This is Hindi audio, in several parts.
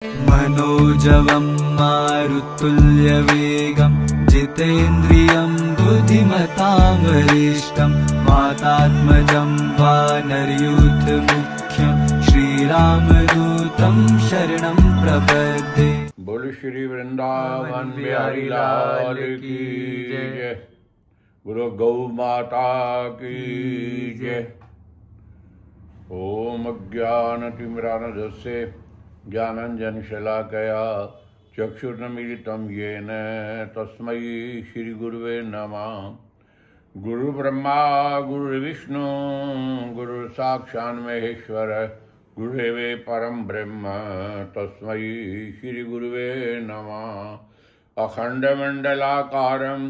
मनोजवं मारुतुल्यवेगं जितेन्द्रियं बुद्धिमतां वरिष्ठं वातात्मजं वानरयूथमुख्यं श्रीरामदूतं शरणं प्रपद्ये। बोल श्री वृंदावन बिहारी लाल की जय। गुरु गौ माता की जय। ओम अज्ञानतिमिरान्धस्य ज्ञानाञ्जनशलाकया चक्षुर्न्मीलितं येन तस्मै श्रीगुरुवे नमः। गुरुर्ब्रह्मा गुरुर्विष्णु गुरुर्साक्षात् महेश्वर गुरुदेव परम ब्रह्म तस्मै श्रीगुरुवे नमः। अखण्डमण्डलाकारं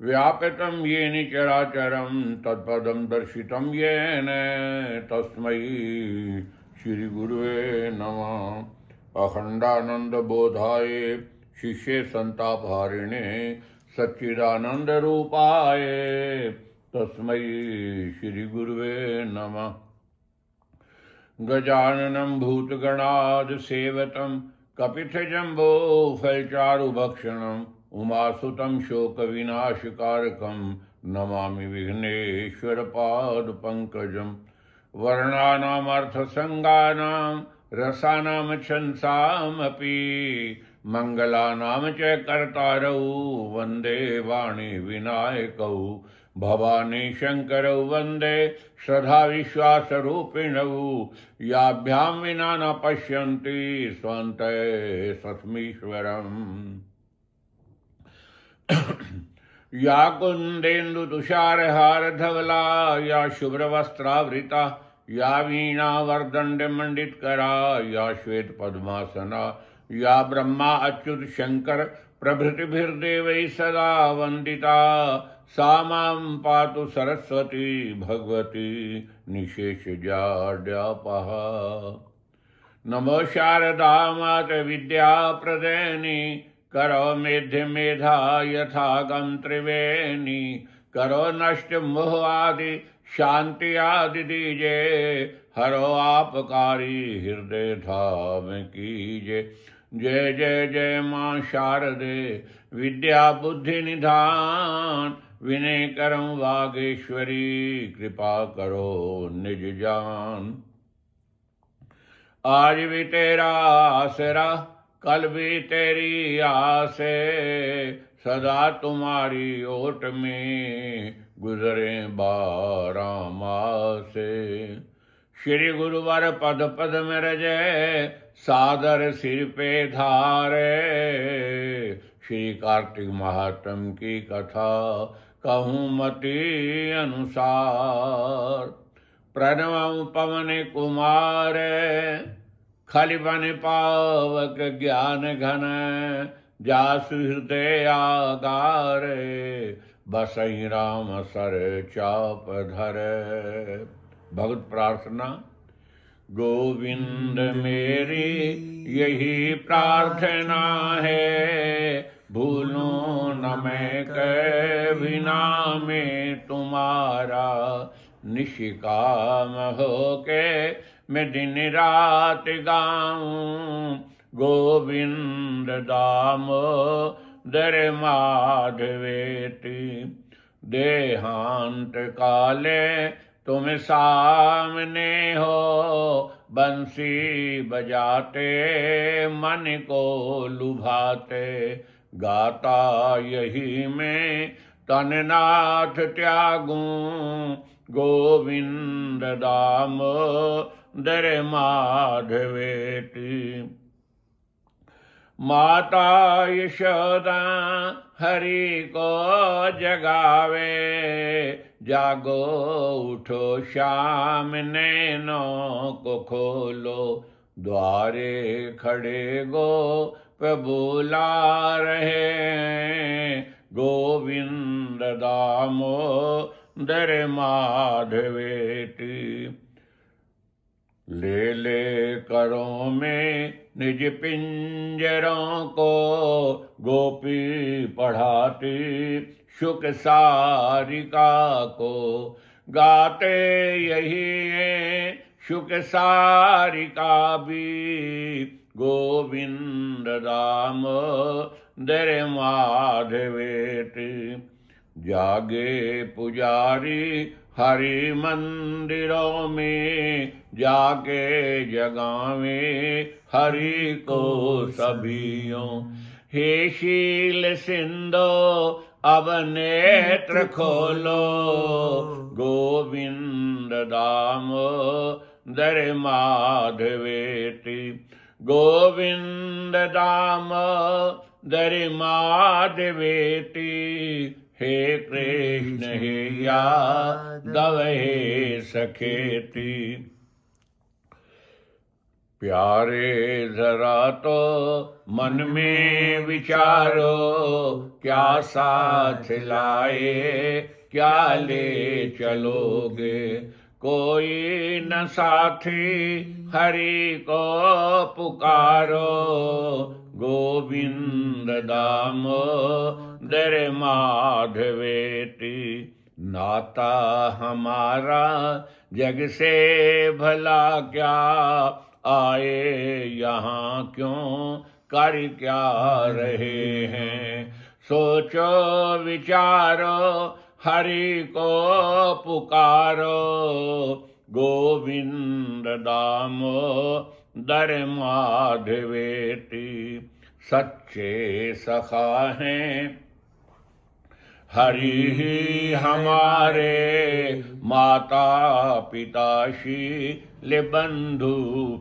व्यापितं येन चराचरं तत्पदं दर्शितं येन तस्मै श्रीगुरुवे नमः। अखण्डानन्दबोधाय शिष्ये सन्तापहारिणे सच्चिदानन्दरूपाय तस्मै श्रीगुरुवे नमः। गजाननं भूतगणादिसेवितं कपित्थजम्बो फलचारुभक्षणं उमासुतं शोकविनाशकारकं नमामि विघ्नेश्वरपादपङ्कजं। वर्णानामर्थसङ्गानां रसानां छंसामपि मङ्गलानां च कर्तारौ वन्दे वाणी विनायकौ। भवानी शंकरौ वन्दे श्रद्धा विश्वासरूपिणौ। याभ्यां विना न पश्यन्ति स्वन्तः सत्मीश्वरम्। या कुन्देन्दुतुषारहारधवला या शुभ्रवस्त्रावृता या वीणावर्दण्डमण्डितकरा या श्वेतपद्मासना या ब्रह्मा अच्युत शंकर प्रभृतिभिर्देवैः सदा वन्दिता सा मां पातु सरस्वती भगवती निशेषजाड्यापः। नमो शारदा माता विद्याप्रदायिनी करो मेध्य मेधा यथागम त्रिवेणी। करो नष्ट मोह आदि शांति आदि दीजे हरो आपकारी हृदय धाम कीजे। जय जय जय मां शारदे विद्या बुद्धि निधान विनय करम वागेश्वरी कृपा करो निज जान। आज भी तेरा आसरा कल भी तेरी आसे सदा तुम्हारी ओट में गुजरे 12 मासे। श्री गुरुवर पद पद में रजे सादर सिर पे धारे। श्री कार्तिक महात्म की कथा कहूँ मति अनुसार। प्रणवं पवन कुमार खलिबन पावक ज्ञान घन जासु हृदय आगार। बसई राम सर चाप धर। भगत प्रार्थना। गोविंद मेरी यही प्रार्थना है भूलूं न मैं कभी नामे तुम्हारा। निशिकाम होके मैं दिन रात गाऊं गोविंद दामोदर माधवेति। देहांत काले तुम सामने हो बंसी बजाते मन को लुभाते। गाता यही मैं तननाथ त्यागूं गोविंद दामोदर माधवेति। माता यशोदा हरि को जगावे जागो उठो श्याम नैनों को खोलो। द्वारे खड़े गोप ला रहे गोविंद दामोदर माधवेति। ले ले करों में निज पिंजरों को गोपी पढ़ाती शुक सारिका को। गाते यही शुक सारिका भी गोविंद दामोदर माधवेति। जागे पुजारी हरि मंदिरों में, जाके जगावे हरि को सभियों। हे शील सिंधो अब नेत्र खोलो, गोविंद दामोदर माधवेति। गोविंद दामोदर माधवेति। हे कृष्ण हे यादव हे सखेति। प्यारे जरा तो मन में विचारो, क्या साथ लाए क्या ले चलोगे। कोई न साथी हरि को पुकारो, गोविंद दामोदर माधवेति। नाता हमारा जग से भला क्या, आए यहाँ क्यों कर क्या रहे हैं। सोचो विचारो हरि को पुकारो, गोविंद दामोदर माधवेति। सच्चे सखा हैं हरि ही हमारे, माता पिता शील बंधु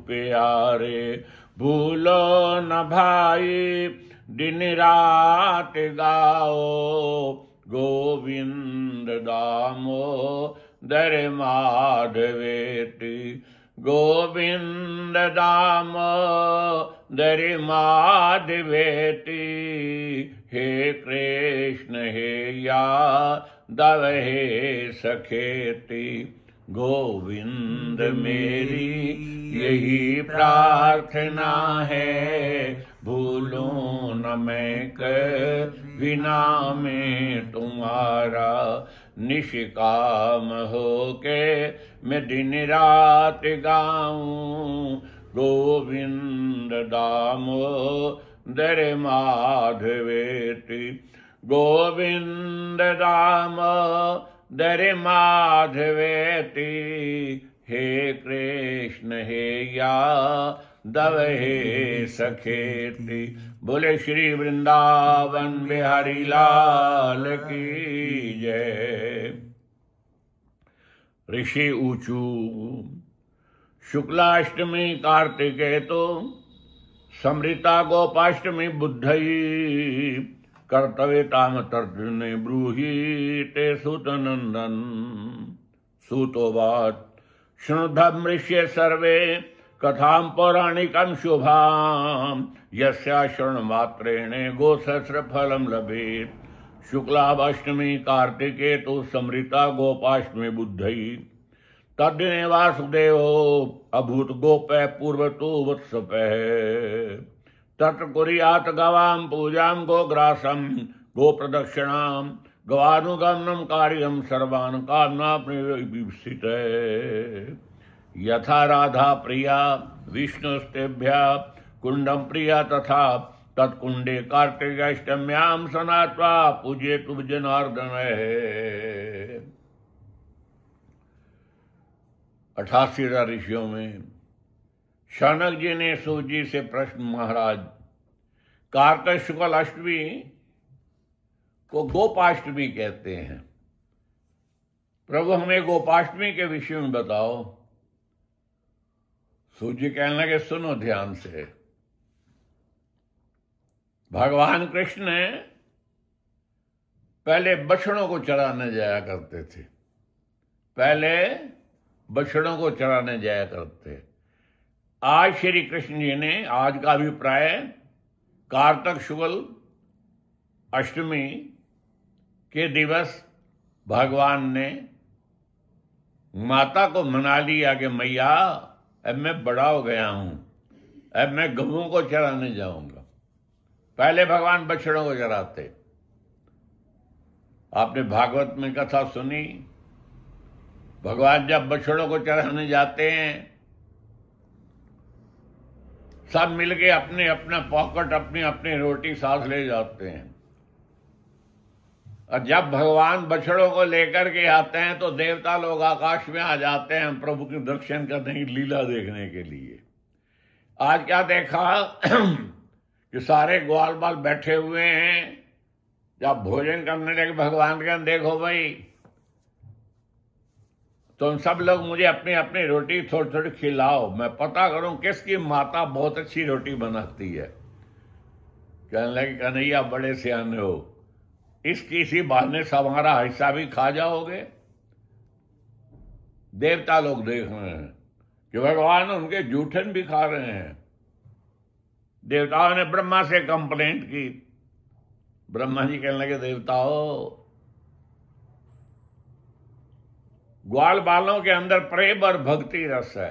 प्यारे। भूलो न भाई दिन रात गाओ, गोविंद दामोदर माधवेति। गोविंद दामोदर माधवेति। हे कृष्ण हे यादव हे सखेति। गोविंद मेरी यही प्रार्थना है, भूलूं न मैं कभी नाम तुम्हारा। निष्काम होके मैं दिन रात गाऊं, गोविंद दामोदर माधवेति। गोविंद दामोदर माधवेति। हे कृष्ण हे यादव हे सखेति। बोले श्री वृंदावन बिहारी लाल की जय। ऋषि ऊचू शुक्लाष्टमी कार्तिके तो समृता गोपाष्टमी बुद्धई। कर्तव्यताम तर्जने ब्रूहि ते सुतनंदन। सूतोवाच शृणुधमृष्य सर्वे कथां पौराणिकं शुभां। यस्या श्रवणमात्रेण गोसहस्र फलं लभेत्। शुक्लाष्टमी कार्तिके तु समृता गोपाष्टमी बुद्धई। तद्दिने वासुदेवो अभूत गोपः पूर्वतो वत्सपः। तत्र कुर्यात् गवां पूजां गोग्रासं गोप्रदक्षिणां। गवानुगमनं कार्यं सर्वान् कामनाप्निविष्टितः। यथा राधा प्रिया विष्णुस्तेभ्यः कुंडम प्रिया, तथा तत्कुंडे कार्तिकाष्टम्यां स्नात्वा पूजयतु जनार्दन। 88 ऋषियों में शौनक जी ने सूत जी से प्रश्न, महाराज कार्तिक शुक्ल अष्टमी को गोपाष्टमी कहते हैं, प्रभु हमें गोपाष्टमी के विषय में बताओ। सूत जी कहने लगे सुनो ध्यान से। भगवान कृष्ण पहले बछड़ों को चराने जाया करते थे। पहले बछड़ों को चराने जाया करते। आज श्री कृष्ण जी ने, आज का अभिप्राय कार्तिक शुक्ल अष्टमी के दिवस भगवान ने माता को मना लिया कि मैया अब मैं बड़ा हो गया हूं, अब मैं गऊं को चराने जाऊंगा। पहले भगवान बछड़ों को चराते। आपने भागवत में कथा सुनी, भगवान जब बछड़ों को चराने जाते हैं, सब मिलके अपने अपना पॉकेट, अपनी अपनी रोटी साथ ले जाते हैं। और जब भगवान बछड़ों को लेकर के आते हैं तो देवता लोग आकाश में आ जाते हैं प्रभु के दर्शन करने की, लीला देखने के लिए। आज क्या देखा कि सारे ग्वाल बाल बैठे हुए हैं, जब भोजन करने लगे भगवान के, देखो भाई तुम सब लोग मुझे अपनी अपनी रोटी थोड़ी थोड़ी खिलाओ, मैं पता करूं किसकी माता बहुत अच्छी रोटी बनाती है। कहने लगे कन्हैया बड़े सियाने हो, इसकी इसी बहाने से हमारा हिस्सा भी खा जाओगे। देवता लोग देख रहे हैं कि भगवान उनके जूठन भी खा रहे हैं। देवताओं ने ब्रह्मा से कंप्लेंट की। ब्रह्मा जी कहने लगे देवताओं, ग्वाल बालों के अंदर प्रेम और भक्ति रस है।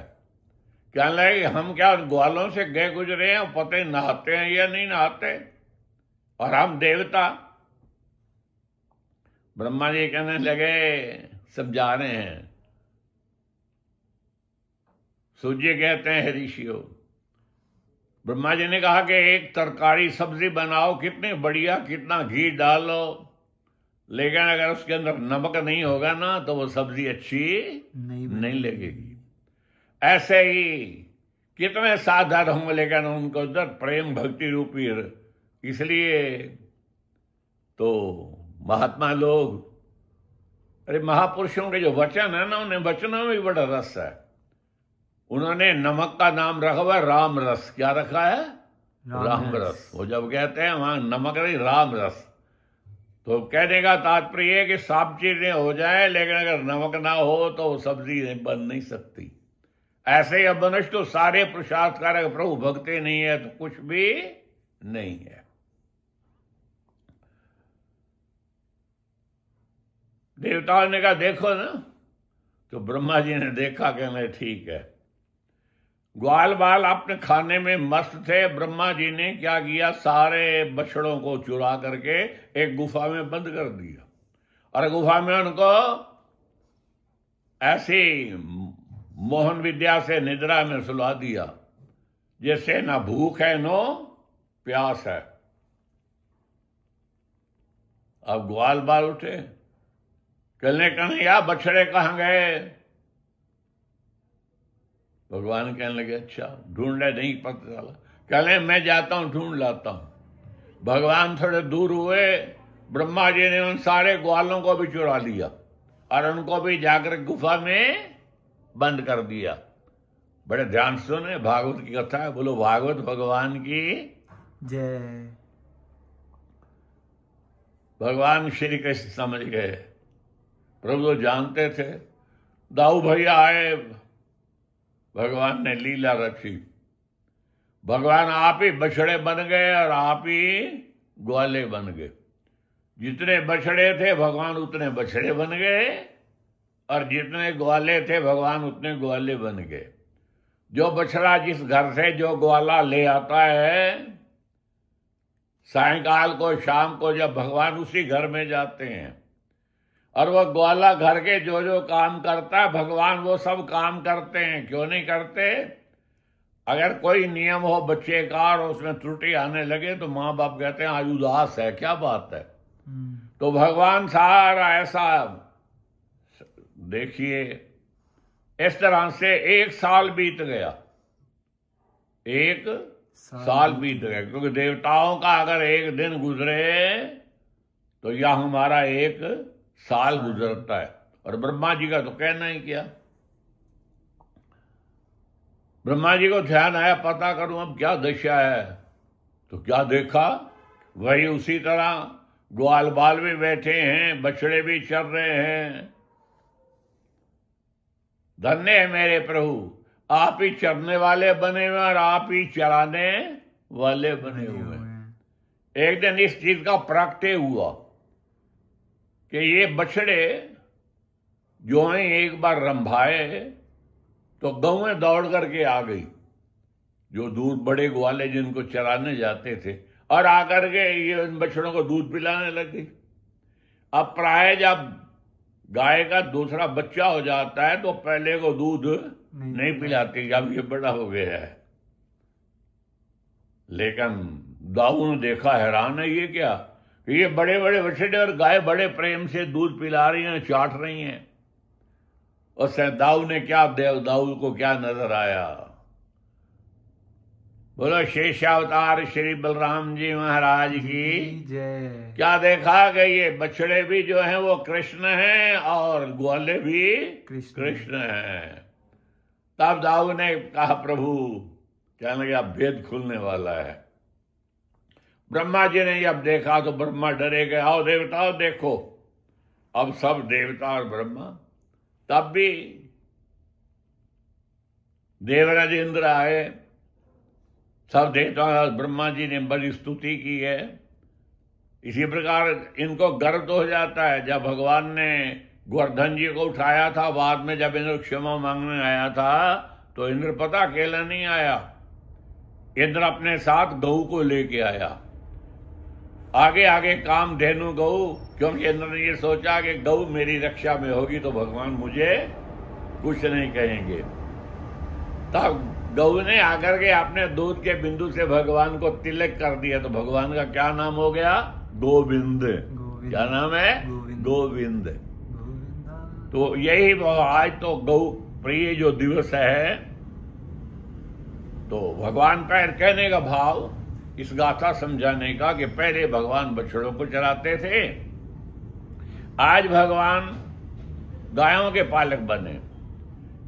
कहने लगे हम क्या ग्वालों से गए गुजरे हैं, पता ही नहाते हैं या नहीं नहाते, और हम देवता। ब्रह्मा जी कहने लगे समझा रहे हैं। सूर्य कहते हैं ऋषियों, ब्रह्मा जी ने कहा कि एक तरकारी सब्जी बनाओ, कितनी बढ़िया, कितना घी डालो, लेकिन अगर उसके अंदर नमक नहीं होगा ना तो वो सब्जी अच्छी नहीं लगेगी। ऐसे ही कितने साधन होंगे, लेकिन उनको अंदर प्रेम भक्ति रूपी, इसलिए तो महात्मा लोग, अरे महापुरुषों के जो वचन है ना, उन्हें वचनों में भी बड़ा रस है। उन्होंने नमक का नाम रखा हुआ राम रस। क्या रखा है? राम रस। वो जब कहते हैं वहां नमक नहीं राम रस, तो कहने का तात्पर्य है कि सब चीजें हो जाए, लेकिन अगर नमक ना हो तो सब्जी बन नहीं सकती। ऐसे ही अब मनुष्य तो सारे पुरुषार्थ कारक, प्रभु भक्ति नहीं है तो कुछ भी नहीं है। देवताओं ने कहा देखो ना, तो ब्रह्मा जी ने देखा, कहने ठीक है। ग्वाल बाल अपने खाने में मस्त थे। ब्रह्मा जी ने क्या किया, सारे बछड़ों को चुरा करके एक गुफा में बंद कर दिया, और गुफा में उनको ऐसी मोहन विद्या से निद्रा में सुला दिया जैसे ना भूख है नो प्यास है। अब ग्वाल बाल उठे, कहने कन्हैया बछड़े कहां गए? भगवान कहने लगे अच्छा ढूंढे, नहीं पता चला। कहने मैं जाता हूं ढूंढ लाता हूं। भगवान थोड़े दूर हुए, ब्रह्मा जी ने उन सारे ग्वालों को भी चुरा लिया और उनको भी जाकर गुफा में बंद कर दिया। बड़े ध्यान से सुने, भागवत की कथा है। बोलो भागवत भगवान की जय। भगवान श्री कृष्ण समझ गए, प्रभु तो जानते थे। दाऊ भैया आए, भगवान ने लीला रखी। भगवान आप ही बछड़े बन गए और आप ही ग्वाले बन गए। जितने बछड़े थे भगवान उतने बछड़े बन गए, और जितने ग्वाले थे भगवान उतने ग्वाले बन गए। जो बछड़ा जिस घर से जो ग्वाला ले आता है, सायंकाल को शाम को जब भगवान उसी घर में जाते हैं, और वह ग्वाला घर के जो जो काम करता है भगवान वो सब काम करते हैं। क्यों नहीं करते? अगर कोई नियम हो बच्चे का और उसमें त्रुटि आने लगे तो माँ बाप कहते हैं आज उदास है, क्या बात है। तो भगवान सारा ऐसा, देखिए इस तरह से एक साल बीत गया, एक साल बीत गया, क्योंकि देवताओं का अगर एक दिन गुजरे तो यह हमारा एक साल गुजरता है। और ब्रह्मा जी का तो कहना ही क्या। ब्रह्मा जी को ध्यान आया, पता करूं अब क्या दशा है। तो क्या देखा, वही उसी तरह ग्वाल बाल भी बैठे हैं, बछड़े भी चल रहे हैं। धन्य है मेरे प्रभु, आप ही चरने वाले बने हुए और आप ही चराने वाले बने हुए हैं। एक दिन इस चीज का प्रगटे हुआ कि ये बछड़े जो हैं एक बार रंभाए तो गौएं दौड़ करके आ गई, जो दूर बड़े ग्वाले जिनको चराने जाते थे, और आकर के ये इन बछड़ों को दूध पिलाने लग गई। अब प्राय जब गाय का दूसरा बच्चा हो जाता है तो पहले को दूध नहीं पिलाती, अब ये बड़ा हो गया है। लेकिन दाऊ ने देखा, हैरान है ये क्या, ये बड़े बड़े बछड़े और गाय बड़े प्रेम से दूध पिला रही हैं, चाट रही हैं। उससे दाऊ ने क्या, दाऊ को क्या नजर आया? बोलो शेषावतार श्री बलराम जी महाराज की जय। क्या देखा कि ये बछड़े भी जो हैं वो कृष्ण हैं और ग्वाले भी कृष्ण हैं। तब दाऊ ने कहा, प्रभु, कहने लगे अब भेद खुलने वाला है। ब्रह्मा जी ने जब देखा तो ब्रह्मा डरे गए, आओ देवताओं देखो। अब सब देवता और ब्रह्मा, तब भी देवराज इंद्र आए, सब देवता, ब्रह्मा जी ने बड़ी स्तुति की है। इसी प्रकार इनको गर्व तो हो जाता है। जब भगवान ने गोवर्धन जी को उठाया था, बाद में जब इंद्र क्षमा मांगने आया था, तो इंद्र पता अकेला नहीं आया, इंद्र अपने साथ गऊ को लेके आया। आगे आगे काम धेनु गऊ, क्योंकि इंद्र ने ये सोचा कि गऊ मेरी रक्षा में होगी तो भगवान मुझे कुछ नहीं कहेंगे। तब गऊ ने आकर के अपने दूध के बिंदु से भगवान को तिलक कर दिया, तो भगवान का क्या नाम हो गया? गोविंद। क्या नाम है? गोविंद। तो यही आज तो गौ प्रिय जो दिवस है, तो भगवान का कहने का भाव, इस गाथा समझाने का कि पहले भगवान बछड़ों को चराते थे, आज भगवान गायों के पालक बने।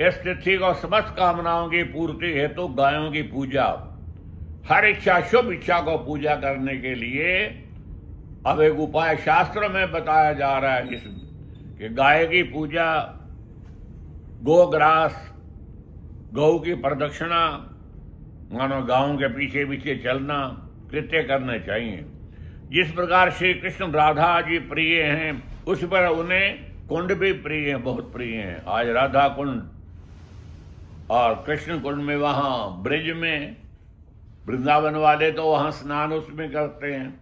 इस तिथि को समस्त कामनाओं की पूर्ति हेतु गायों की पूजा, हर इच्छा, शुभ इच्छा को पूजा करने के लिए अब एक उपाय शास्त्र में बताया जा रहा है कि गाय की पूजा, गोग्रास, गौ की प्रदक्षिणा, मानो गांव के पीछे पीछे चलना, कृत्य करने चाहिए। जिस प्रकार श्री कृष्ण राधा जी प्रिय हैं, उस पर उन्हें कुंड भी प्रिय हैं, बहुत प्रिय हैं। आज राधा कुंड और कृष्ण कुंड में, वहां ब्रिज में, वृंदावन वाले तो वहां स्नान उसमें करते हैं,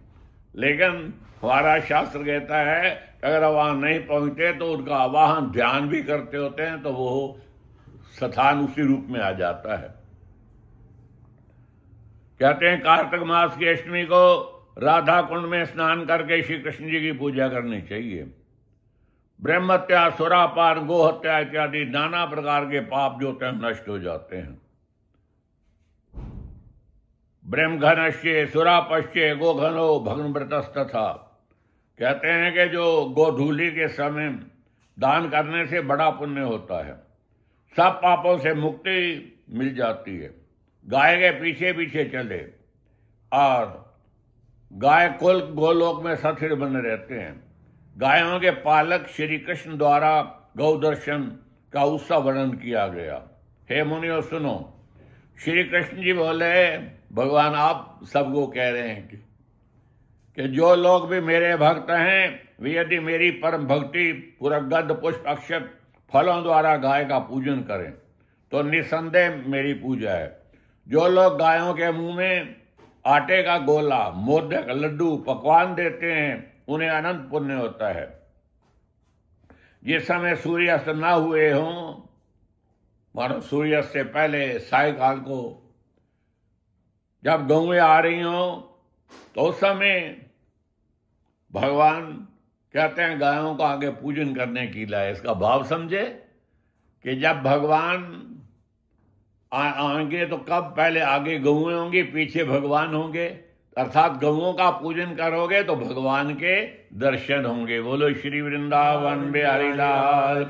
लेकिन हमारा शास्त्र कहता है अगर वहां नहीं पहुंचे तो उनका वहां ध्यान भी करते होते हैं, तो वो स्थान उसी रूप में आ जाता है। कहते हैं कार्तिक मास की अष्टमी को राधा कुंड में स्नान करके श्री कृष्ण जी की पूजा करनी चाहिए। ब्रह्म हत्या, सुरापान, गो हत्या इत्यादि नाना प्रकार के पाप जो होते हैं नष्ट हो जाते हैं। ब्रह्मघनश्चे सुरापश्चे गोघनो भग्नव्रतस्तथा, कहते हैं कि जो गोधूली के समय दान करने से बड़ा पुण्य होता है, सब पापों से मुक्ति मिल जाती है। गाय के पीछे पीछे चले और गाय कुल गोलोक में सथिर बने रहते हैं। गायों के पालक श्री कृष्ण द्वारा गौ दर्शन का उत्सव वर्णन किया गया। हे मुनियों सुनो, श्री कृष्ण जी बोले, भगवान आप सबको कह रहे हैं कि जो लोग भी मेरे भक्त हैं, वे यदि मेरी परम भक्ति पूरा गद्ध पुष्प अक्षत फलों द्वारा गाय का पूजन करें तो निसंदेह मेरी पूजा है। जो लोग गायों के मुंह में आटे का गोला, मोदक, लड्डू, पकवान देते हैं, उन्हें अनंत पुण्य होता है। जिस समय सूर्यास्त न हुए हों, मानो सूर्यास्त से पहले सायकाल को जब गौएं आ रही हों, तो उस समय भगवान कहते हैं गायों का आगे पूजन करने की लाए। इसका भाव समझे कि जब भगवान आएंगे तो कब? पहले आगे गौएं होंगी, पीछे भगवान होंगे, अर्थात गौओं का पूजन करोगे तो भगवान के दर्शन होंगे। बोलो श्री वृंदावन बिहारी लाल।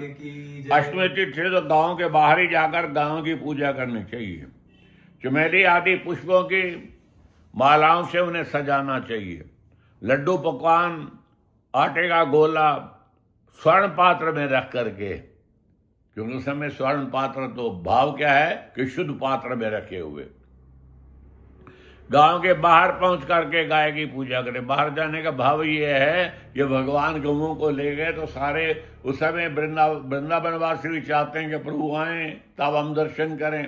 अष्टमी तिथि तो गांव के बाहर ही जाकर गायों की पूजा करनी चाहिए। चमेली आदि पुष्पों की मालाओं से उन्हें सजाना चाहिए। लड्डू, पकवान, आटे का गोला स्वर्ण पात्र में रख करके, क्योंकि उस समय स्वर्ण पात्र तो भाव क्या है कि शुद्ध पात्र में रखे हुए, गांव के बाहर पहुंच करके गाय की पूजा करें। बाहर जाने का भाव ये है कि भगवान गौओं को ले गए तो सारे उस समय वृंदावनवासी भी चाहते हैं कि प्रभु आए तब हम दर्शन करें।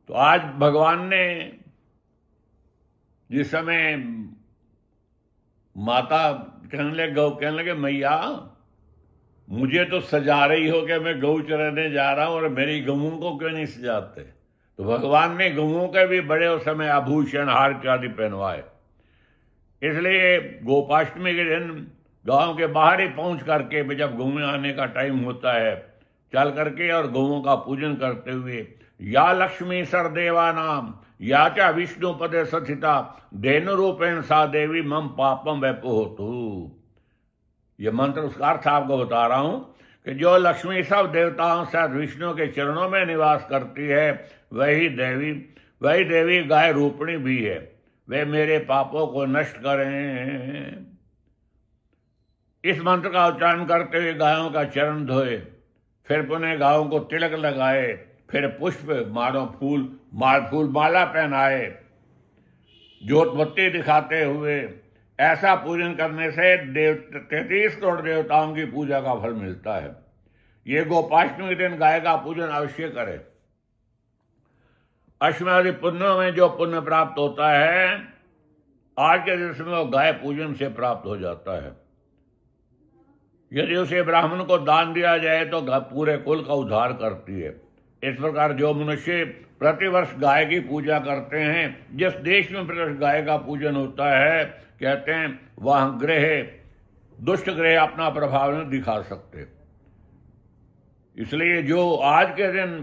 तो आज भगवान ने जिस समय माता कहने लगे मैया मुझे तो सजा रही हो कि मैं गौ चराने जा रहा हूं और मेरी गौओं को क्यों नहीं सजाते? तो भगवान ने गऊओं के भी बड़े उस समय आभूषण हार इत्यादि पहनवाए। इसलिए गोपाष्टमी के दिन गांव के बाहर ही पहुंच करके जब गऊ आने का टाइम होता है, चल करके और गऊओं का पूजन करते हुए या लक्ष्मी सरदेवा नाम या चा विष्णु पदे सथिता धेनु रूपेण सा देवी मम पापम वैपोहतु। ये मंत्र उसका अर्थ आपको बता रहा हूं कि जो लक्ष्मी सब देवताओं से विष्णु के चरणों में निवास करती है वही देवी गाय रूपणी भी है। वे मेरे पापों को नष्ट करें। इस मंत्र का उच्चारण करते हुए गायों का चरण धोए, फिर पुनः गायों को तिलक लगाए, फिर पुष्प फूल माला पहनाए, ज्योत बत्ती दिखाते हुए ऐसा पूजन करने से 33 करोड़ देवताओं की पूजा का फल मिलता है। ये गोपाष्टमी के दिन गाय का पूजन अवश्य करें। अश्वमेध पुण्यों में जो पुण्य प्राप्त होता है आज के दिवस में वो गाय पूजन से प्राप्त हो जाता है। यदि उसे ब्राह्मण को दान दिया जाए तो पूरे कुल का उद्धार करती है। इस प्रकार जो मनुष्य प्रतिवर्ष गाय की पूजा करते हैं, जिस देश में प्रतिवर्ष गाय का पूजन होता है, कहते हैं वह दुष्ट ग्रह अपना प्रभाव नहीं दिखा सकते। इसलिए जो आज के दिन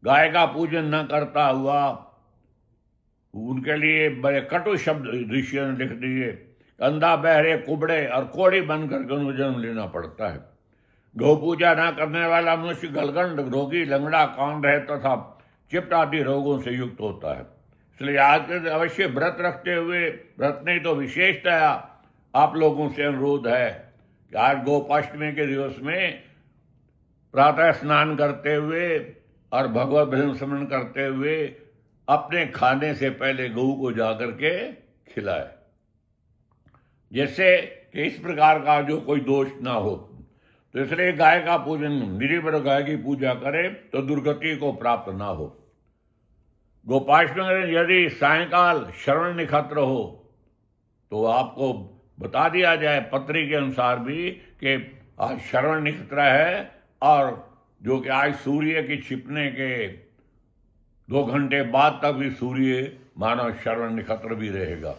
गाय का पूजन न करता हुआ, उनके लिए बड़े कटु शब्द ऋषियों ने लिख दिए। अंधा बहरे कुबड़े और कोड़ी बनकर उनको जन्म लेना पड़ता है। गौ पूजा न करने वाला मनुष्य गलगंड रोगी, लंगड़ा, कांड है तथा चिप्ट आदि रोगों से युक्त होता है। इसलिए आज के अवश्य व्रत रखते हुए, व्रत नहीं तो विशेषतया आप लोगों से अनुरोध है कि आज गोपाष्टमी के दिवस में प्रातः स्नान करते हुए और भगवत भजन स्मरण करते हुए अपने खाने से पहले गऊ को जाकर के खिलाए, जिससे कि इस प्रकार का जो कोई दोष ना हो। तो इसलिए गाय का पूजन, निरीबड़ गाय की पूजा करे तो दुर्गति को प्राप्त ना हो। गोपाष्टमी में यदि सायंकाल श्रवण नक्षत्र हो तो आपको बता दिया जाए पत्री के अनुसार भी कि आज श्रवण नक्षत्र है और जो कि आज सूर्य की छिपने के 2 घंटे बाद तक भी सूर्य मानव श्रवण नक्षत्र भी रहेगा।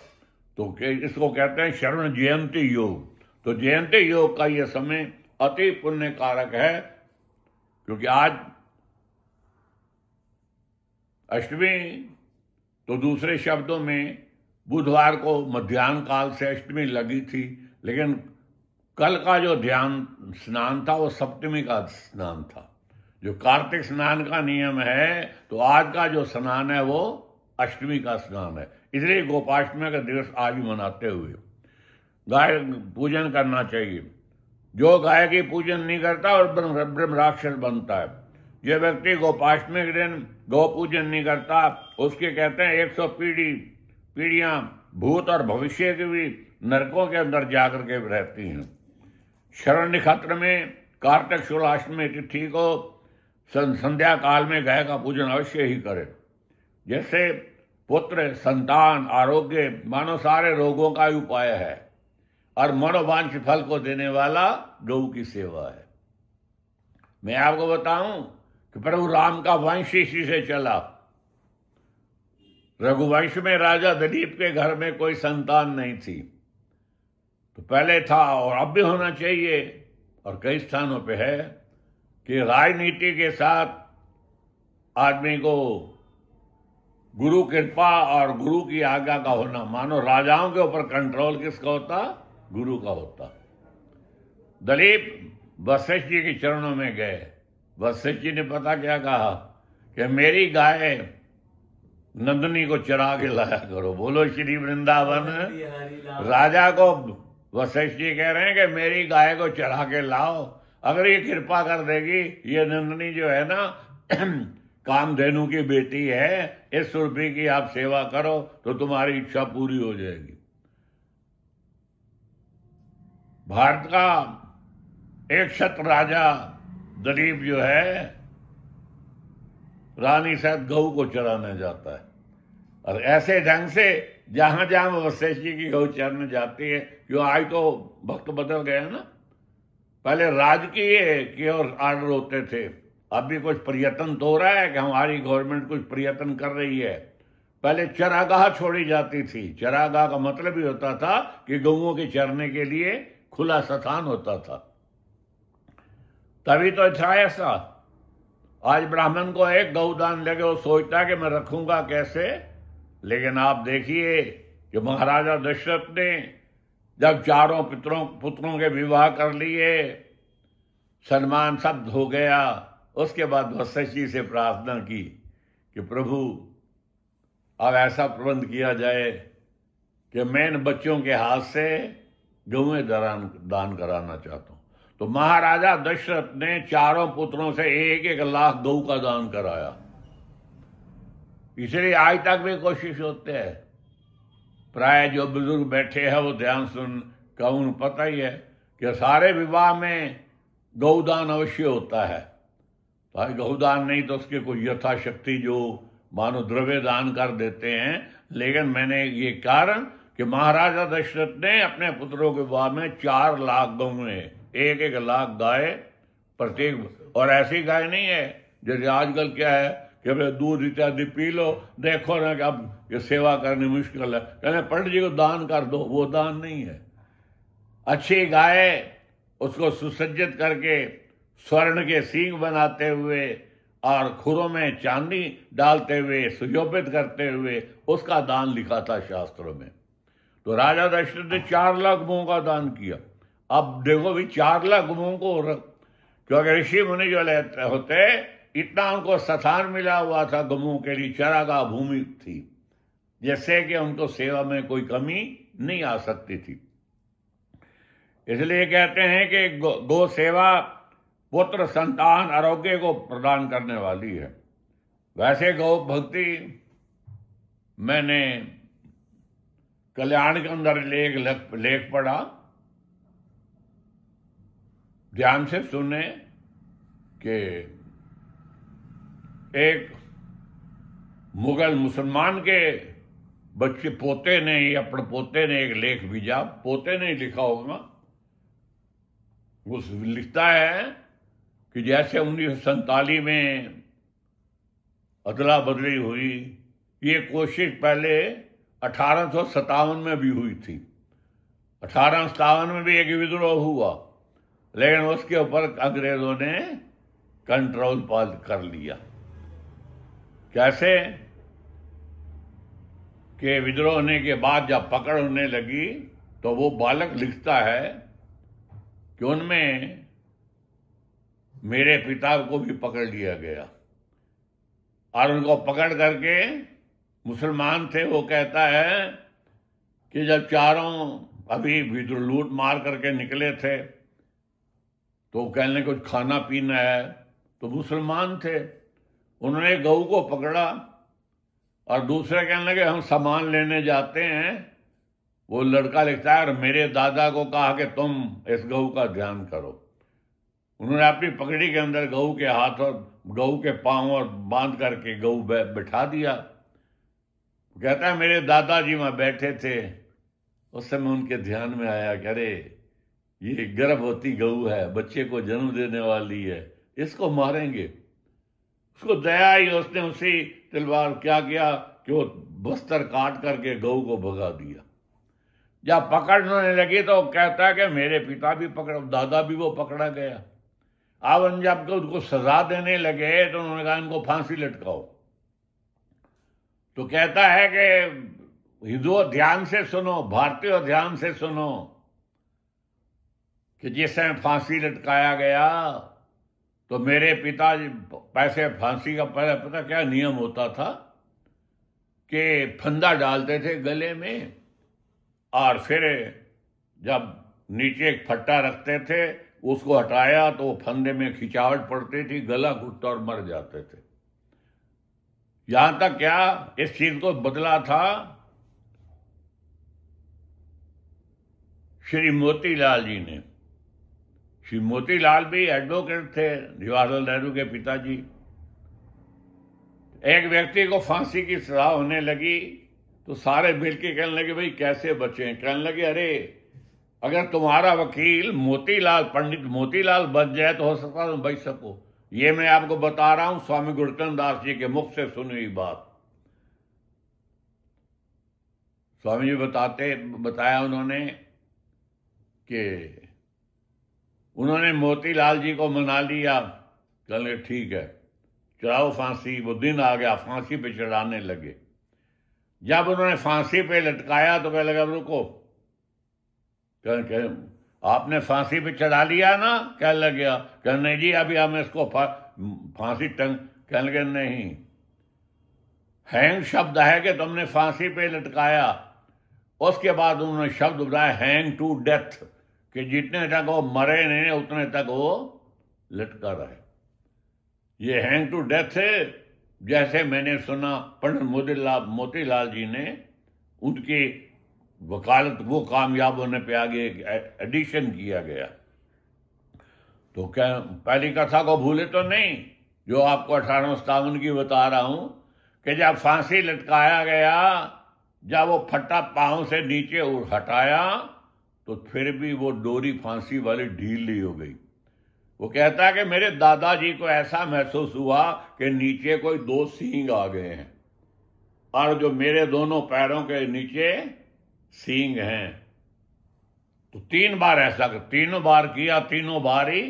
तो इसको कहते हैं श्रवण जयंती योग। तो जयंती योग का यह समय अति पुण्य कारक है, क्योंकि आज अष्टमी, तो दूसरे शब्दों में बुधवार को मध्याह्न काल से अष्टमी लगी थी, लेकिन कल का जो ध्यान स्नान था वो सप्तमी का स्नान था। जो कार्तिक स्नान का नियम है, तो आज का जो स्नान है वो अष्टमी का स्नान है। इसलिए गोपाष्टमी का दिवस आज मनाते हुए गाय पूजन करना चाहिए। जो गाय की पूजन नहीं करता और ब्रह्म राक्षस बनता है। जो व्यक्ति गोपाष्टमी के दिन गौ पूजन नहीं करता, उसके कहते हैं 100 पीढ़ियां भूत और भविष्य की भी नरकों के अंदर जाकर के रहती हैं। श्रवण नक्षत्र में कार्तिक शुक्लाष्टमी तिथि को संध्या काल में गाय का पूजन अवश्य ही करे। जैसे पुत्र, संतान, आरोग्य, मानो सारे रोगों का उपाय है और मनोवांछित फल को देने वाला गौ की सेवा है। मैं आपको बताऊं कि प्रभु राम का वंश इसी से चला। रघुवंश में राजा दिलीप के घर में कोई संतान नहीं थी, तो पहले था और अब भी होना चाहिए, और कई स्थानों पे है कि राजनीति के साथ आदमी को गुरु कृपा और गुरु की आज्ञा का होना। मानो राजाओं के ऊपर कंट्रोल किसका होता? गुरु का होता। दिलीप वशिष्ठ जी के चरणों में गए। वशिष्ठ जी ने पता क्या कहा कि मेरी गाय नंदनी को चरा के लाया करो। बोलो श्री वृंदावन। राजा को वशिष्ठ जी कह रहे हैं कि मेरी गाय को चरा के लाओ, अगर ये कृपा कर देगी, ये नंदनी जो है ना कामधेनु की बेटी है, इस सुरभि की आप सेवा करो तो तुम्हारी इच्छा पूरी हो जाएगी। भारत का एक छत्र राजा दिलीप जो है रानी साथ गऊ को चराने जाता है, और ऐसे ढंग से जहां जहां वशिष्ठ जी की गऊ चरने जाती है, क्यों आज तो वक्त बदल गया ना। पहले राजकीय की ओर आर्डर होते थे अभी कुछ प्रयत्न तो हो रहा है कि हमारी गवर्नमेंट कुछ प्रयत्न कर रही है। पहले चरागाह छोड़ी जाती थी। चरागाह का मतलब ही होता था कि गऊओं के चरने के लिए खुला स्थान होता था। तभी तो था ऐसा। आज ब्राह्मण को एक गौदान लगे, वो सोचता है कि मैं रखूंगा कैसे। लेकिन आप देखिए कि महाराजा दशरथ ने जब चारों पुत्रों के विवाह कर लिए, सम्मान सब हो गया, उसके बाद वशिष्ठ जी से प्रार्थना की कि प्रभु अब ऐसा प्रबंध किया जाए कि मैं इन बच्चों के हाथ से गौएं दान कराना चाहता हूं। तो महाराजा दशरथ ने चारों पुत्रों से 1-1 लाख गौ का दान कराया। इसलिए आज तक भी कोशिश होते हैं। प्राय जो बुजुर्ग बैठे हैं वो ध्यान सुन का उन्हें पता ही है कि सारे विवाह में गौदान अवश्य होता है। भाई गौदान नहीं तो उसके कोई यथाशक्ति जो मानो द्रव्य दान कर देते हैं। लेकिन मैंने ये कारण कि महाराजा दशरथ ने अपने पुत्रों के विवाह में 4 लाख गौएं, 1-1 लाख गाय प्रत्येक। और ऐसी गाय नहीं है जैसे आजकल क्या है कि भाई दूध इत्यादि पी लो, देखो ना कि अब ये सेवा करनी मुश्किल है, कहने पंडित जी को दान कर दो। वो दान नहीं है। अच्छी गाय उसको सुसज्जित करके स्वर्ण के सींग बनाते हुए और खुरों में चांदी डालते हुए सुशोभित करते हुए उसका दान लिखा था शास्त्रों में। तो राजा दशरथ ने 4 लाख गौओं का दान किया। अब देखो भी 4 लाख गौओं को, क्योंकि ऋषि मुनि जो होते इतना उनको स्थान मिला हुआ था गौओं के लिए, चरागाह भूमि थी, जिससे कि उनको सेवा में कोई कमी नहीं आ सकती थी। इसलिए कहते हैं कि गौ सेवा पुत्र संतान आरोग्य को प्रदान करने वाली है। वैसे गौ भक्ति मैंने कल्याण के अंदर लेख पढ़ा, ध्यान से सुने कि एक मुगल मुसलमान के बच्चे पोते ने या पड़पोते ने एक लेख भेजा। पोते ने लिखा होगा, वो लिखता है कि जैसे 1947 में अदला बदली हुई, ये कोशिश पहले 1857 में भी हुई थी। 1857 में भी एक विद्रोह हुआ, लेकिन उसके ऊपर अंग्रेजों ने कंट्रोल कर लिया। कैसे कि विद्रोह होने के बाद जब पकड़ होने लगी तो वो बालक लिखता है कि उनमें मेरे पिता को भी पकड़ लिया गया और उनको पकड़ करके, मुसलमान थे, वो कहता है कि जब चारों अभी विद्रोह लूट मार करके निकले थे तो कहने कुछ खाना पीना है, तो मुसलमान थे, उन्होंने गऊ को पकड़ा और दूसरे कहने लगे हम सामान लेने जाते हैं। वो लड़का लिखता है और मेरे दादा को कहा कि तुम इस गऊ का ध्यान करो। उन्होंने अपनी पगड़ी के अंदर गऊ के हाथ और गऊ के पांव और बांध करके गऊ बिठा दिया। कहता है मेरे दादाजी वहां बैठे थे, उस समय उनके ध्यान में आया कि अरे ये गर्भवती गऊ है, बच्चे को जन्म देने वाली है, इसको मारेंगे। उसको दया आई, उसने उसी तलवार क्या किया कि वो बस्तर काट करके गऊ को भगा दिया। जब पकड़ने लगी तो कहता है कि मेरे पिता भी पकड़ा, दादा भी वो पकड़ा गया। अब जब उनको सजा देने लगे तो उन्होंने कहा इनको फांसी लटकाओ। तो कहता है कि हिंदुओं ध्यान से सुनो, भारतीयों ध्यान से सुनो कि जिस समय फांसी लटकाया गया तो मेरे पिताजी पैसे फांसी का पता क्या नियम होता था कि फंदा डालते थे गले में और फिर जब नीचे एक फट्टा रखते थे उसको हटाया तो फंदे में खिंचावट पड़ती थी, गला घुटता और मर जाते थे। यहां तक क्या इस चीज को बदला था श्री मोतीलाल जी ने। श्री मोतीलाल भी एडवोकेट थे, जवाहरलाल नेहरू के पिताजी। एक व्यक्ति को फांसी की सजा होने लगी तो सारे मिलके कहने लगे भाई कैसे बचे। कहने लगे अरे अगर तुम्हारा वकील मोतीलाल, पंडित मोतीलाल बच जाए तो हो सकता तुम बच सको। ये मैं आपको बता रहा हूं स्वामी गुरुचरण दास जी के मुख से सुनी हुई बात। स्वामी जी बताया उन्होंने कि उन्होंने मोतीलाल जी को मना लिया, कहने ठीक है चढ़ाओ फांसी। वो दिन आ गया, फांसी पे चढ़ाने लगे। जब उन्होंने फांसी पे लटकाया तो कहने लगा रुको, आपने फांसी पे चढ़ा लिया ना? कहने लग गया, कहने नहीं जी अभी हम इसको फांसी कहने लगे नहीं, हैंग शब्द है कि तुमने फांसी पे लटकाया। उसके बाद उन्होंने शब्द बताया हैंग टू डेथ, कि जितने तक वो मरे नहीं उतने तक वो लटका रहे। ये हैंग टू डेथ है। जैसे मैंने सुना पंडित मोतीलाल जी ने, उनकी वकालत वो कामयाब होने पे आगे एडिशन किया गया। तो क्या पहली कथा को भूले तो नहीं, जो आपको 1857 की बता रहा हूं कि जब फांसी लटकाया गया, जब वो फटा पांव से नीचे हटाया तो फिर भी वो डोरी फांसी वाली ढीली हो गई। वो कहता है कि मेरे दादाजी को ऐसा महसूस हुआ कि नीचे कोई 2 सींग आ गए हैं, और जो मेरे दोनों पैरों के नीचे सींग हैं। तो 3 बार ऐसा, तीनों बार किया, तीनों बार ही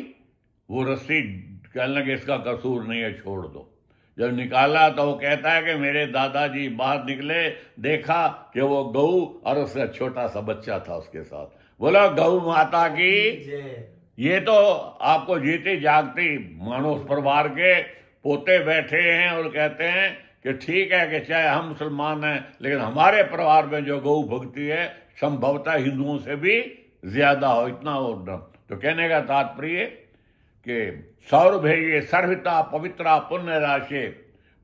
वो रस्सी कहने लगे इसका कसूर नहीं है, छोड़ दो। जब निकाला तो वो कहता है कि मेरे दादाजी बाहर निकले, देखा कि वो गऊ और उसका छोटा सा बच्चा था उसके साथ। बोला गऊ माता की। ये तो आपको जीती जागती मानो उस परिवार के पोते बैठे हैं और कहते हैं कि ठीक है कि चाहे हम मुसलमान हैं, लेकिन हमारे परिवार में जो गौ भक्ति है संभवतः हिंदुओं से भी ज्यादा हो, इतना हो। तो कहने का तात्पर्य कि सौरभेय सर्विता पवित्रा पुण्य राशि,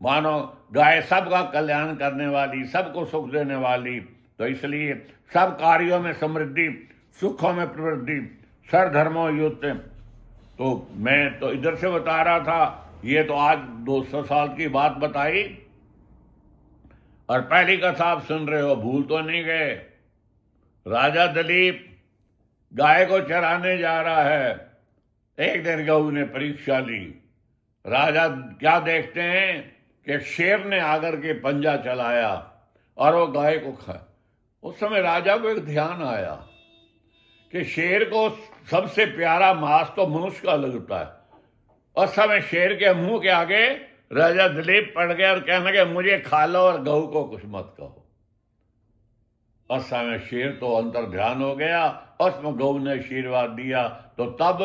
मानो गाय सबका कल्याण करने वाली, सबको सुख देने वाली। तो इसलिए सब कार्यों में समृद्धि, सुखों में प्रवृद्धि, सर्वधर्मों युक्त। तो मैं तो इधर से बता रहा था, ये तो आज 200 साल की बात बताई, और पहली कथा आप सुन रहे हो, भूल तो नहीं गए। राजा दिलीप गाय को चराने जा रहा है। एक दिन गऊ ने परीक्षा ली। राजा क्या देखते हैं कि शेर ने आकर के पंजा चलाया और वो गाय को खाया। उस समय राजा को एक ध्यान आया कि शेर को सबसे प्यारा मांस तो मनुष्य का लगता है। उस समय शेर के मुंह के आगे राजा दिलीप पड़ गया और कहने लगे मुझे खा लो और गऊ को कुछ मत कहो। उस समय शेर तो अंतर ध्यान हो गया, उसमें गऊ ने आशीर्वाद दिया। तो तब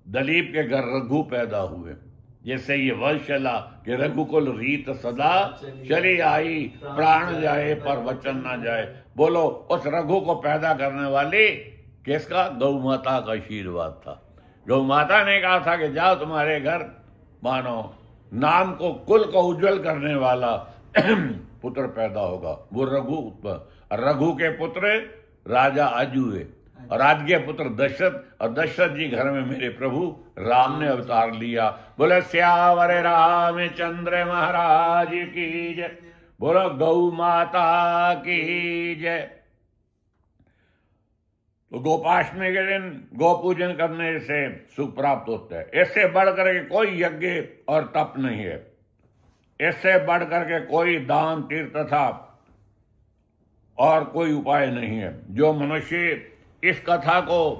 दिलीप के घर रघु पैदा हुए। जैसे ये वंश चला कि रघुकुल रीत सदा चली आई, प्राण जाए पर वचन ना जाए। बोलो, उस रघु को पैदा करने वाली किसका? गौ माता का आशीर्वाद था। गौ माता ने कहा था कि जाओ तुम्हारे घर मानो नाम को, कुल को उज्जवल करने वाला पुत्र पैदा होगा। वो रघु के पुत्र राजा आज हुए, और आज के पुत्र दशरथ, और दशरथ जी घर में मेरे प्रभु राम ने अवतार लिया। बोले श्यावर रामचंद्र महाराज की जय, बोलो गौ माता की जय। तो गोपाष्टमी के दिन गौ पूजन करने से सुख प्राप्त होता है। इससे बढ़कर के कोई यज्ञ और तप नहीं है, इससे बढ़कर के कोई दान तीर्थ तथा और कोई उपाय नहीं है। जो मनुष्य इस कथा को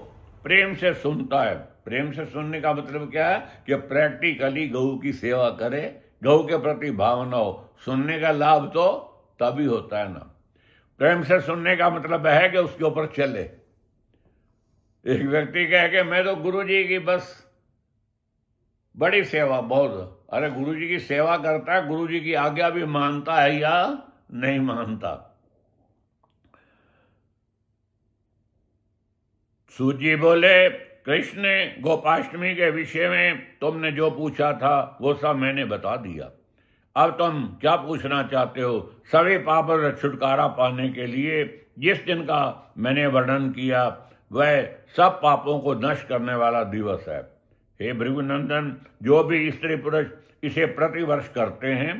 प्रेम से सुनता है, प्रेम से सुनने का मतलब क्या है कि प्रैक्टिकली गौ की सेवा करे, गौ के प्रति भावना हो। सुनने का लाभ तो तभी होता है ना। प्रेम से सुनने का मतलब है कि उसके ऊपर चले। एक व्यक्ति कहे कि मैं तो गुरुजी की बस बड़ी सेवा बहुत, अरे गुरुजी की सेवा करता है, गुरुजी की आज्ञा भी मानता है या नहीं मानता? सूजी बोले कृष्ण गोपाष्टमी के विषय में तुमने जो पूछा था वो सब मैंने बता दिया। अब तुम क्या पूछना चाहते हो? सभी पापों से छुटकारा पाने के लिए जिस दिन का मैंने वर्णन किया वह सब पापों को नष्ट करने वाला दिवस है। हे भृगुनंदन, जो भी स्त्री पुरुष इसे प्रतिवर्ष करते हैं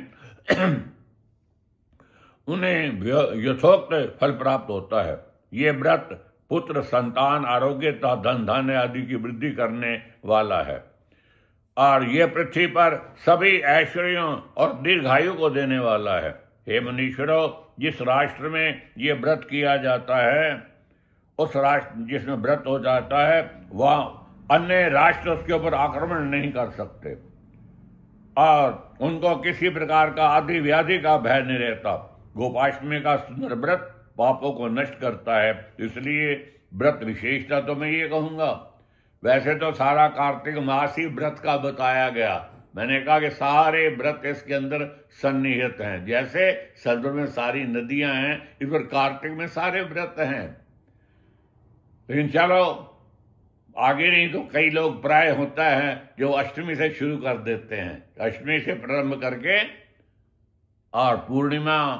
उन्हें यथोक्त फल प्राप्त होता है। ये व्रत पुत्र, संतान, आरोग्य तथा धन धान्य आदि की वृद्धि करने वाला है। और ये पृथ्वी पर सभी ऐश्वर्यों और दीर्घायु को देने वाला है। हे मनुष्यों, जिस राष्ट्र में ये व्रत किया जाता है, उस राष्ट्र जिसमें व्रत हो जाता है, वह अन्य राष्ट्र उसके ऊपर आक्रमण नहीं कर सकते और उनको किसी प्रकार का आदि व्याधि का भय नहीं रहता। गोपाष्टमी का सुंदर व्रत पापों को नष्ट करता है, इसलिए व्रत विशेषता तो मैं ये कहूंगा। वैसे तो सारा कार्तिक मास ही व्रत का बताया गया, मैंने कहा कि सारे व्रत इसके अंदर सन्निहित हैं। जैसे समुद्र में सारी नदियां हैं, इस पर कार्तिक में सारे व्रत हैं। लेकिन चलो आगे नहीं तो कई लोग प्राय होता है जो अष्टमी से शुरू कर देते हैं, अष्टमी से प्रारंभ करके और पूर्णिमा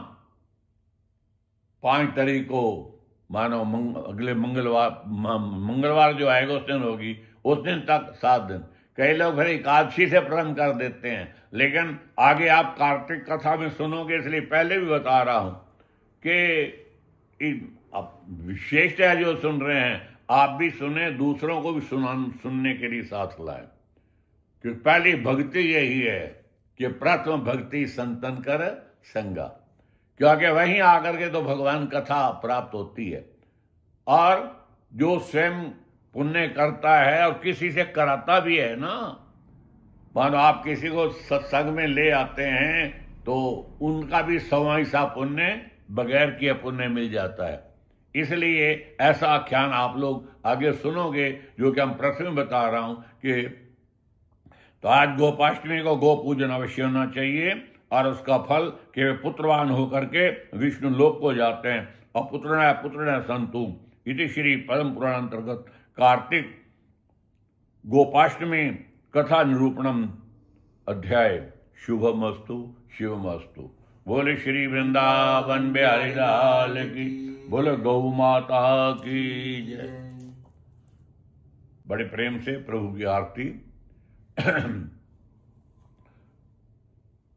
5 तारीख को मानो अगले मंगलवार जो आएगा उस दिन होगी, उस दिन तक 7 दिन। कई लोग फिर एकादशी से प्रारंभ कर देते हैं, लेकिन आगे आप कार्तिक कथा में सुनोगे, इसलिए पहले भी बता रहा हूं कि विशेषता जो सुन रहे हैं आप भी सुने, दूसरों को भी सुनने के लिए साथ लाए। क्योंकि पहली भक्ति यही है कि प्रथम भक्ति संतन कर संगा, क्योंकि वहीं आकर के तो भगवान कथा प्राप्त होती है। और जो स्वयं पुण्य करता है और किसी से कराता भी है ना, मानो आप किसी को सत्संग में ले आते हैं तो उनका भी 100वां हिस्सा पुण्य बगैर किए पुण्य मिल जाता है। इसलिए ऐसा आख्यान आप लोग आगे सुनोगे, जो कि हम प्रथम बता रहा हूं कि तो आज गोपाष्टमी को गो पूजन अवश्य होना चाहिए और उसका फल कि वे पुत्रवान होकर के विष्णु लोक को जाते हैं। और पुत्र संतु इति श्री परम पुराण अंतर्गत कार्तिक गोपाष्टमी कथा निरूपणम अध्याय शुभमस्तु शिवमस्तु। बोले श्री वृंदावन बिहारी लाल की, बोले गौ माता की जय। बड़े प्रेम से प्रभु की आरती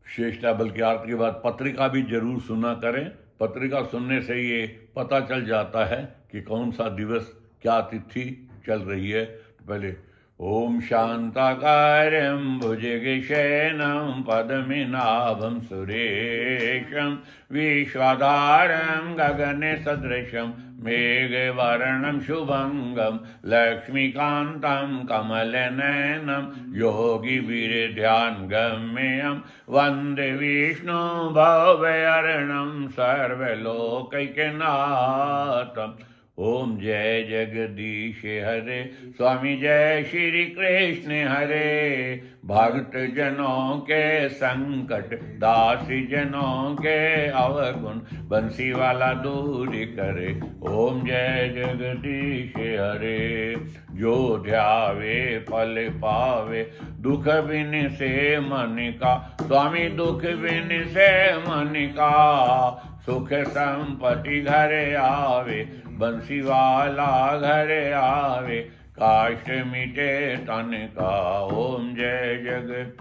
श्रेष्ठा, बल्कि आरती के बाद पत्रिका भी जरूर सुना करें। पत्रिका सुनने से ये पता चल जाता है कि कौन सा दिवस क्या तिथि चल रही है। तो पहले ओम शांताकारं भुजगशयनं पद्मनाभं सुरेशं विश्वाधारं गगने सदृशं मेघवर्णं शुभंगं लक्ष्मीकान्तं कमलनयनं योगिभिर्ध्यानगम्यं वन्दे विष्णु भवभयहरणं सर्वलोकैकनाथम्। ओम जय जगदीश हरे, स्वामी जय श्री कृष्ण हरे। भक्त जनों के संकट, दासी जनों के अवगुण, बंसी वाला दूर करे। ओम जय जगदीश हरे। जो ध्यावे फल पावे, दुख बिन से मन का, स्वामी दुख बिन से मन का। सुख संपत्ति घर आवे, बंसी वाला घर आवे। काष्ट मिटे तन का, ओम जय जगत।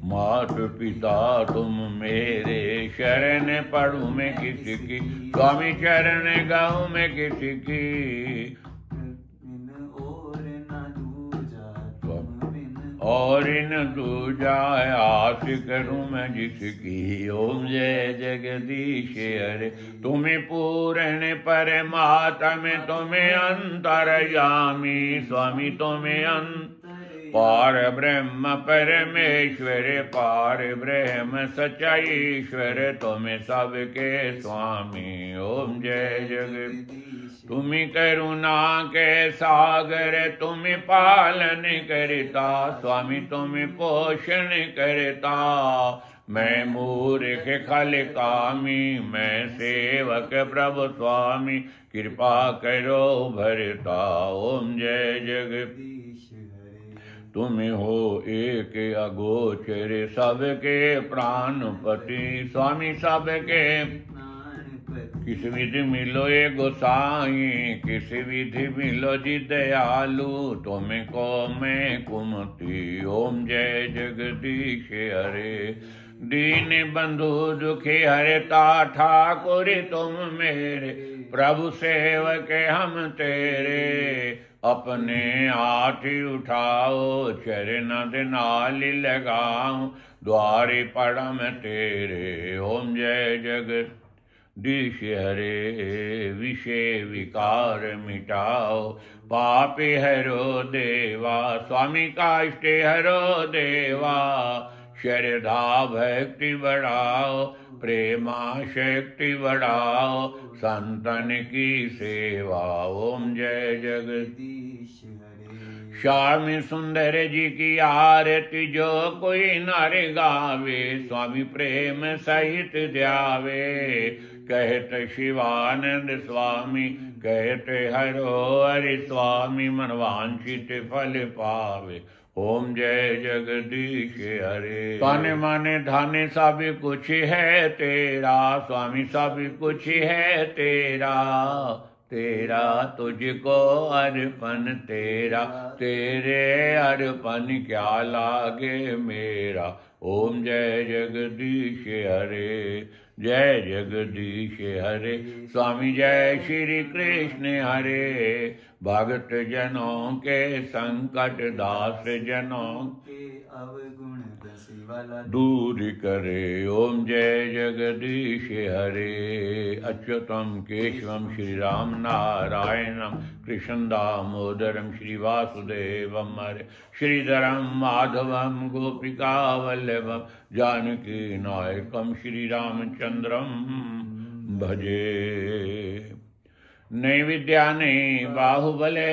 मात पिता तुम मेरे, शरण पढ़ू मैं किसी की, स्वामी चरण गाऊं मैं किसी की। और इन दूजा आस करूं मैं जिसकी। ओम जय जगदीश हरे। तुम्हें पूर्ण परमात्मा, तुम्हें अंतर्यामी, स्वामी तुम्हें पार ब्रह्म परमेश्वर, पार ब्रह्म सच्चाईश्वर, तुम्हें सबके स्वामी। ओम जय जगदीश। तुम्हें करुणा के सागर, तुम्हें पालन करता, स्वामी तुम्हें पोषण करता। मैं मूर्ख खल कामी, मैं सेवक प्रभु स्वामी, कृपा करो भरता। ओम जय जगदीश। तुम हो एक अगोचर, सबके प्राणपति, स्वामी सबके। किस विधि मिलो ये गोसाई, किस विधि मिलो जी दयालु, तुमको मैं कुमति। ओम जय जगदीश हरे। दीन बंधु दुखी हरता ठाकुर तुम मेरे, प्रभु सेवक हम तेरे। अपने हाथ उठाओ चरण नाली लगाऊं, द्वारे पड़म तेरे। ओम जय जगत दीश हरे, विषय विकार मिटाओ, पापी हरो देवा। स्वामी काष्ट हरो देवा, श्रद्धा भक्ति बढ़ाओ, प्रेमा शक्ति बढ़ाओ, संतन की सेवा। ओम जय जगदीश हरे। श्याम सुंदर जी की आरती जो कोई नर गावे, स्वामी प्रेम सहित ध्यावे। कहत शिवानंद स्वामी, कहत हरो हरि स्वामी, मन वांछित फल पावे। ओम जय जगदीश हरे। ताने माने धाने सब कुछ है तेरा, स्वामी सब कुछ है तेरा। तेरा तुझको अर्पण तेरा, तेरे अर्पण क्या लागे मेरा। ओम जय जगदीश हरे, जय जगदीश हरे। स्वामी जय श्री कृष्ण हरे, भगत जनों के संकट दास जनों के अवगुण दूर करे। ओम जय जगदीश हरे। अच्युतम केशवम श्री राम नारायणम, कृष्ण दामोदरम श्री वासुदेवम हरे। श्रीधरम माधवम गोपिका वल्लभम, जानकी नायकम श्री रामचंद्रम भजे। नहीं विद्या नहीं बाहुबले,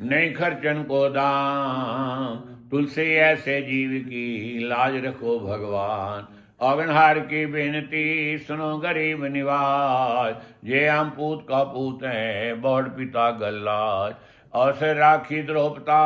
नहीं खर्चन को दाम, तुलसी ऐसे जीव की लाज रखो भगवान। अगनहार की बेनती सुनो गरीब निवाज, ये हम पूत का पूत है बौड़ पिता गल्लाज। अवसर राखी द्रौपदा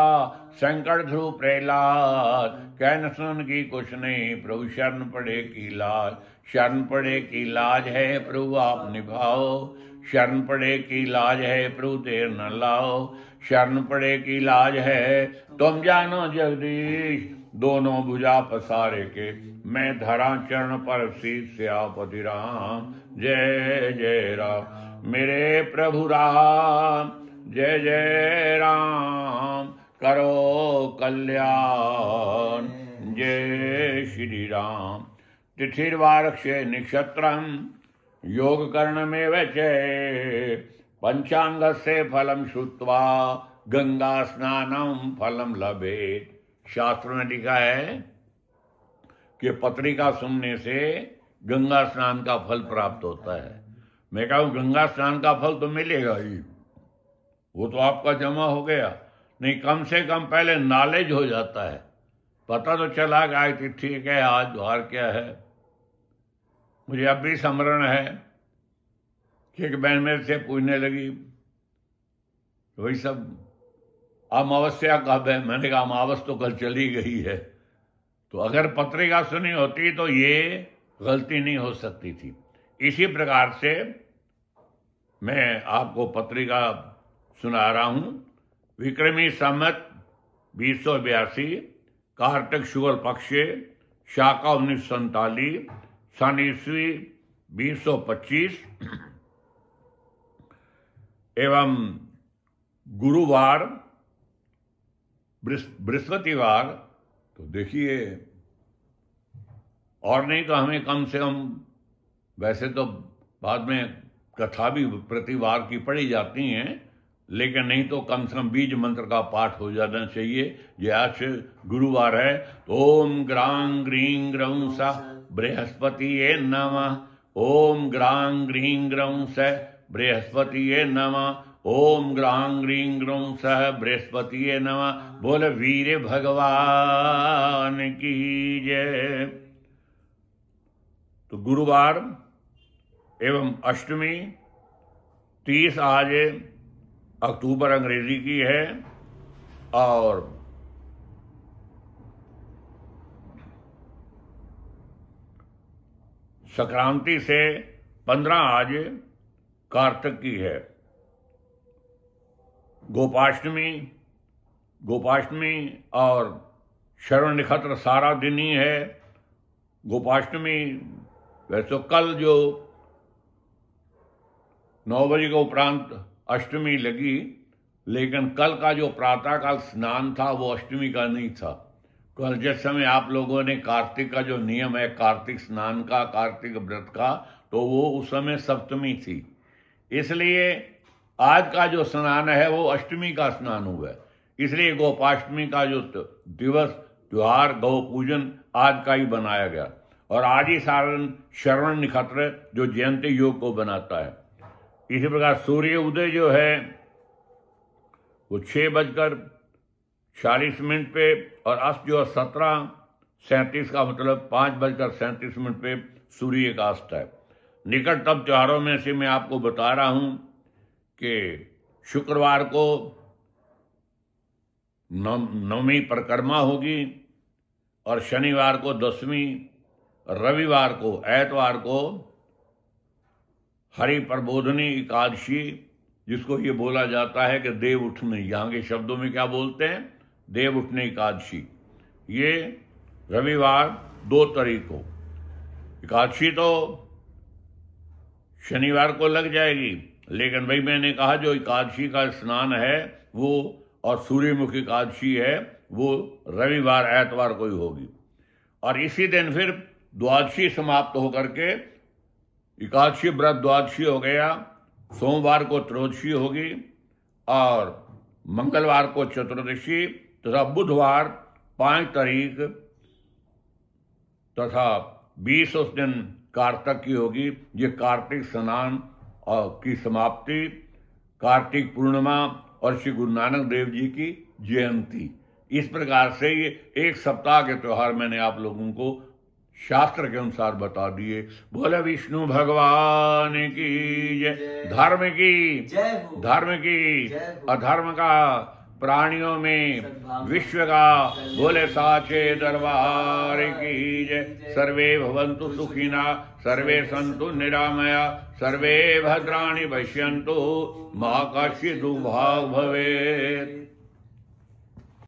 संकट ध्रुव प्रहलाद, कहन सुन की कुछ नहीं प्रभु शरण पड़े की लाज। शरण पड़े की लाज है प्रभु आप निभाओ, शरण पड़े की लाज है प्रभु देर न लाओ। शरण पड़े की लाज है तुम जानो जगदीश, दोनों भुजा पसारे के मैं धरा चरण पर शीश श्यापति राम। जय जय राम मेरे प्रभु राम, जय जय राम करो कल्याण। जय श्री राम। तिथिर्वारक्षे नक्षत्रम, योग कर्ण में वचे, पंचांग से फलम श्रुत्वा गंगा स्नानम फलम लभेत। शास्त्र में लिखा है कि पत्रिका सुनने से गंगा स्नान का फल प्राप्त होता है। मैं कहूँ गंगा स्नान का फल तो मिलेगा ही, वो तो आपका जमा हो गया, नहीं कम से कम पहले नॉलेज हो जाता है, पता तो चला कि आज तिथि क्या है, आज द्वार क्या है। मुझे अब भी स्मरण है कि एक बहन मेरे से पूछने लगी वही सब अमावस्या कब है। मैंने कहा अमावस तो कल चली गई है। तो अगर पत्रिका सुनी होती तो ये गलती नहीं हो सकती थी। इसी प्रकार से मैं आपको पत्रिका सुना रहा हूं। विक्रमी संवत 2082, कार्तिक शुक्ल पक्ष, शाका 1947, सन ईस्वी 2025 एवं गुरुवार बृहस्पतिवार। तो देखिए, और नहीं तो हमें कम से कम, वैसे तो बाद में कथा भी प्रतिवार की पढ़ी जाती हैं, लेकिन नहीं तो कम से कम बीज मंत्र का पाठ हो जाना चाहिए। ये आज गुरुवार है तो ओम ग्रां ग्रीं ग्रौं सा बृहस्पतिये नमः। ओम ग्रां ग्रीं ग्रौं सा बृहस्पतिये नमः। ओम ग्रां ग्रीं ग्रौं सह बृहस्पतिये नमः। बोल वीर भगवान की जय। तो गुरुवार एवं अष्टमी 30 आज अक्टूबर अंग्रेजी की है और संक्रांति से 15 आज कार्तिक की है। गोपाष्टमी और श्रवण नक्षत्र सारा दिन ही है गोपाष्टमी वैसे तो कल जो 9 बजे के उपरांत अष्टमी लगी, लेकिन कल का जो प्रातःकाल स्नान था वो अष्टमी का नहीं था। कल जिस समय आप लोगों ने कार्तिक का जो नियम है कार्तिक स्नान का, कार्तिक व्रत का, तो वो उस समय सप्तमी थी। इसलिए आज का जो स्नान है वो अष्टमी का स्नान हुआ है। इसलिए गोपाष्टमी का जो दिवस, त्योहार, गौ पूजन आज का ही बनाया गया। और आज ही सारण श्रवण नक्षत्र जो जयंती योग को बनाता है। इसी प्रकार सूर्य उदय जो है वो 6:40 पे और अस्त जो 17:37 का मतलब 5:37 पे सूर्य का अस्त है। निकटतम त्योहारों में से मैं आपको बता रहा हूं कि शुक्रवार को नवमी परिक्रमा होगी और शनिवार को दशमी, रविवार को एतवार को हरि प्रबोधनी एकादशी, जिसको ये बोला जाता है कि देव उठने, यहाँ के शब्दों में क्या बोलते हैं, देव उठने एकादशी। ये रविवार 2 तारीख को, एकादशी तो शनिवार को लग जाएगी, लेकिन भाई मैंने कहा जो एकादशी का स्नान है वो और सूर्यमुखी एकादशी है वो रविवार एतवार को ही होगी। और इसी दिन फिर द्वादशी समाप्त होकर के एकादशी व्रत द्वादशी हो गया, सोमवार को त्रयोदशी होगी और मंगलवार को चतुर्दशी तथा बुधवार 5 तारीख तथा 20 उस दिन कार्तिक की होगी। ये कार्तिक स्नान की समाप्ति, कार्तिक पूर्णिमा और श्री गुरु नानक देव जी की जयंती। इस प्रकार से ये एक सप्ताह के त्योहार मैंने आप लोगों को शास्त्र के अनुसार बता दिए। बोले विष्णु भगवान की जय। धर्म की धर्म की अधर्म का प्राणियों में विश्व का बोले साचे दरबार की जय। सर्वे भवन्तु सुखिना, सर्वे सन्तु निरामया, सर्वे भद्राणि पश्यन्तु, मा कश्चित् दुर्भाग् भवेत्।